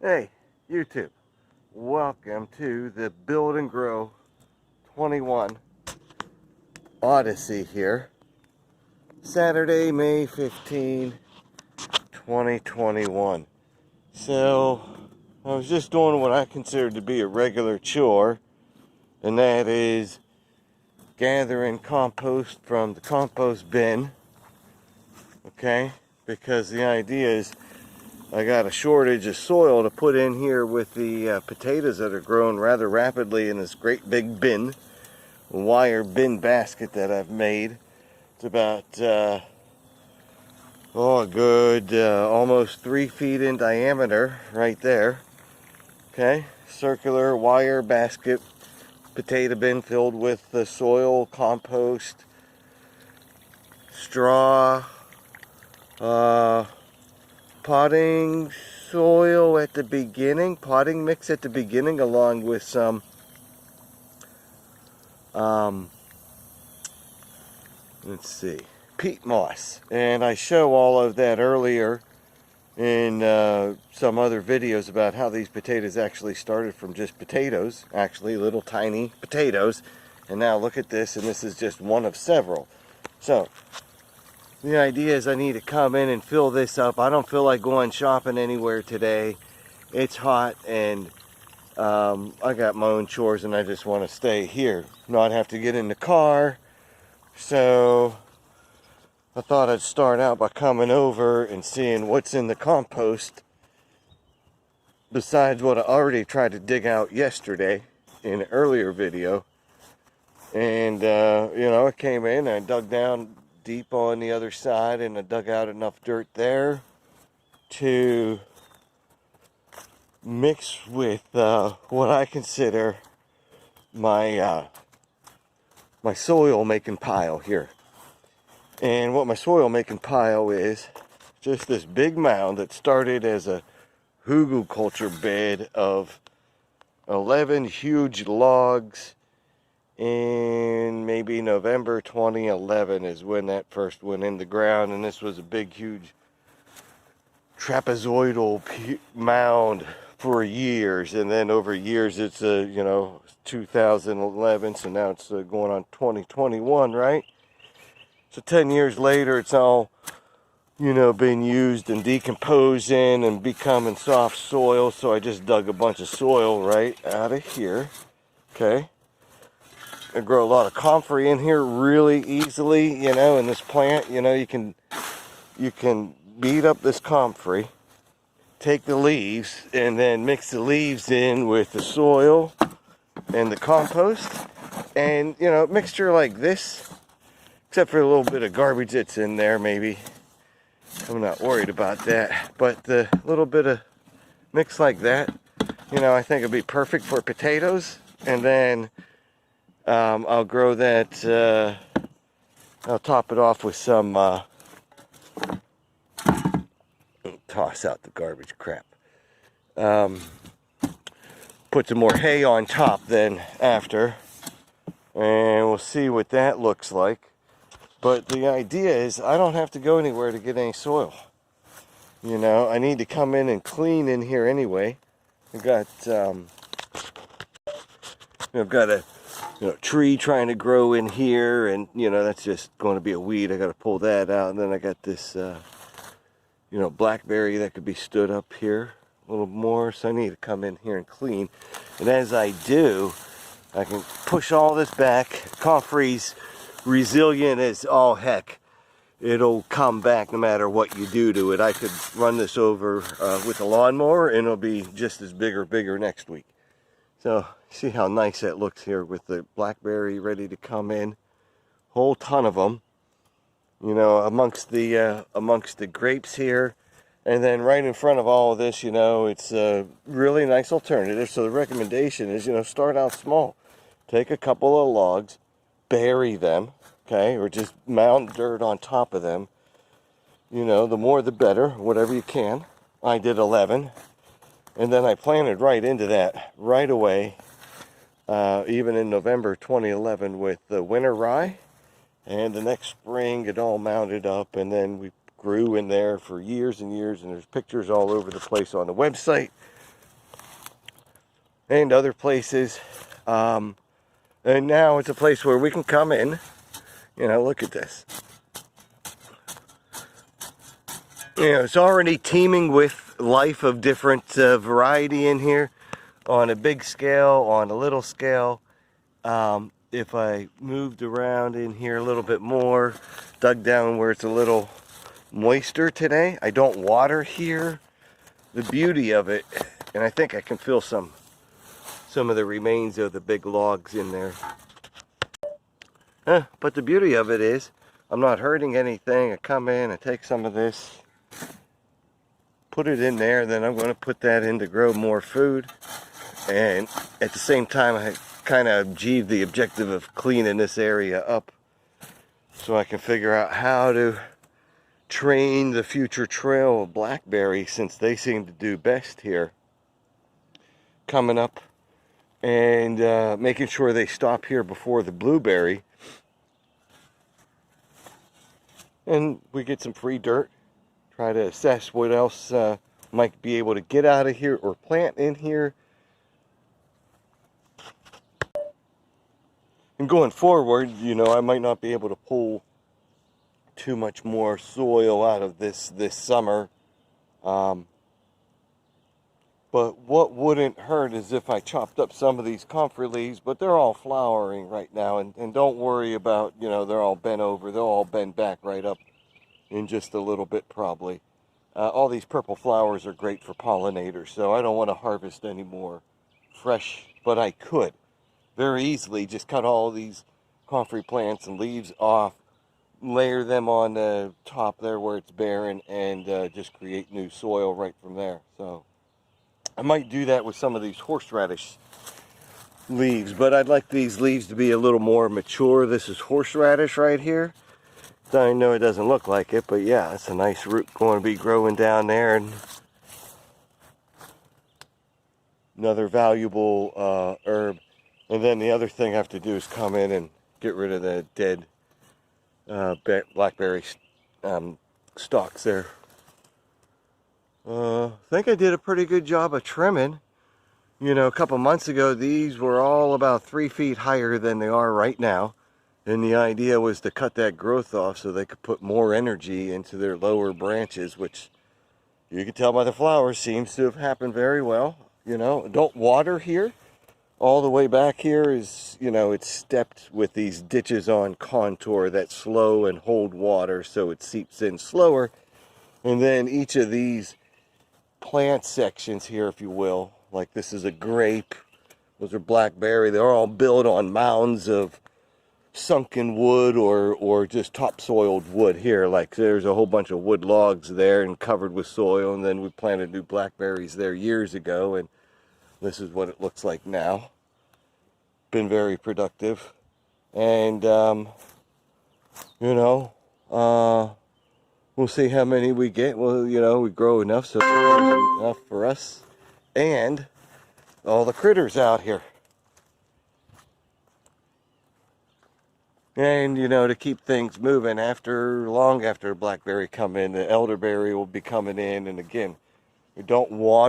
Hey, YouTube, welcome to the Build and Grow 21 Odyssey here. Saturday, May 15, 2021. So, I was just doing what I consider to be a regular chore, and that is gathering compost from the compost bin, okay? Because the idea is I got a shortage of soil to put in here with the potatoes that are growing rather rapidly in this great big bin, wire bin basket that I've made. It's about, a good almost 3 feet in diameter right there. Okay, circular wire basket, potato bin filled with the soil, compost, straw, potting soil at the beginning, potting mix at the beginning, along with some let's see, peat moss. And I show all of that earlier in some other videos about how these potatoes actually started from just potatoes, actually little tiny potatoes, and now look at this, and this is just one of several. So the idea is I need to come in and fill this up. I don't feel like going shopping anywhere today. It's hot, and I got my own chores, and I just want to stay here, not have to get in the car. So I thought I'd start out by coming over and seeing what's in the compost besides what I already tried to dig out yesterday in an earlier video. And I came in and I dug down deep on the other side, and I dug out enough dirt there to mix with what I consider my my soil making pile here. And what my soil making pile is just this big mound that started as a hugelkultur bed of 11 huge logs in maybe November 2011 is when that first went in the ground. And this was a big, huge trapezoidal mound for years. And then over years, it's 2011, so now it's going on 2021, right? So 10 years later, it's all, being used and decomposing and becoming soft soil. So I just dug a bunch of soil right out of here. Okay. I grow a lot of comfrey in here really easily, in this plant. You can beat up this comfrey, take the leaves, and then mix the leaves in with the soil and the compost. And, mixture like this, except for a little bit of garbage that's in there, maybe. I'm not worried about that. But the little bit of mix like that, I think it'd be perfect for potatoes. And then I'll grow that, I'll top it off with some, toss out the garbage crap. Put some more hay on top then after. And we'll see what that looks like. But the idea is I don't have to go anywhere to get any soil. I need to come in and clean in here anyway. I've got a tree trying to grow in here, and that's just going to be a weed. I got to pull that out, and then I got this blackberry that could be stood up here a little more. So I need to come in here and clean. And as I do, I can push all this back. Comfrey's resilient as all heck. It'll come back no matter what you do to it. I could run this over with a lawnmower, and it'll be just as big or bigger next week. So see how nice that looks here with the blackberry ready to come in. Whole ton of them, amongst the grapes here. And then right in front of all of this, it's a really nice alternative. So the recommendation is, start out small. Take a couple of logs, bury them, okay, or just mound dirt on top of them. The more the better, whatever you can. I did 11, and then I planted right into that right away, even in November 2011 with the winter rye. And the next spring it all mounted up, and then we grew in there for years and years, and there's pictures all over the place on the website and other places. And now it's a place where we can come in. You know, look at this. You know, it's already teeming with life of different variety in here, on a big scale, on a little scale. If I moved around in here a little bit more, dug down where it's a little moister today, I don't water here. The beauty of it, and I think I can feel some of the remains of the big logs in there. But the beauty of it is, I'm not hurting anything. I come in and take some of this, put it in there, then I'm going to put that in to grow more food. And at the same time, I kind of achieved the objective of cleaning this area up so I can figure out how to train the future trail of blackberry, since they seem to do best here, coming up, and making sure they stop here before the blueberry. And we get some free dirt, try to assess what else might be able to get out of here or plant in here. And going forward, you know, I might not be able to pull too much more soil out of this summer. But what wouldn't hurt is if I chopped up some of these comfrey leaves, but they're all flowering right now. And don't worry about, you know, they're all bent over. They'll all bend back right up in just a little bit probably. All these purple flowers are great for pollinators, so I don't want to harvest any more fresh, but I could very easily just cut all these comfrey plants and leaves off, layer them on the top there where it's barren, and just create new soil right from there. So I might do that with some of these horseradish leaves, but I'd like these leaves to be a little more mature. This is horseradish right here. I know it doesn't look like it, but yeah, it's a nice root going to be growing down there, and another valuable herb. And then the other thing I have to do is come in and get rid of the dead blackberry stalks there. I think I did a pretty good job of trimming. You know, a couple months ago, these were all about 3 feet higher than they are right now. And the idea was to cut that growth off so they could put more energy into their lower branches, which you can tell by the flowers seems to have happened very well. You know, don't water here. All the way back here is, you know, it's stepped with these ditches on contour that slow and hold water so it seeps in slower. And then each of these plant sections here, if you will, like this is a grape, those are blackberry, they're all built on mounds of sunken wood or just topsoiled wood here. Like there's a whole bunch of wood logs there and covered with soil, and then we planted new blackberries there years ago, and this is what it looks like now. Been very productive. And you know, we'll see how many we get. Well, you know, we grow enough so there's enough for us and all the critters out here. And, you know, to keep things moving, long after blackberry come in, the elderberry will be coming in. And again, we don't water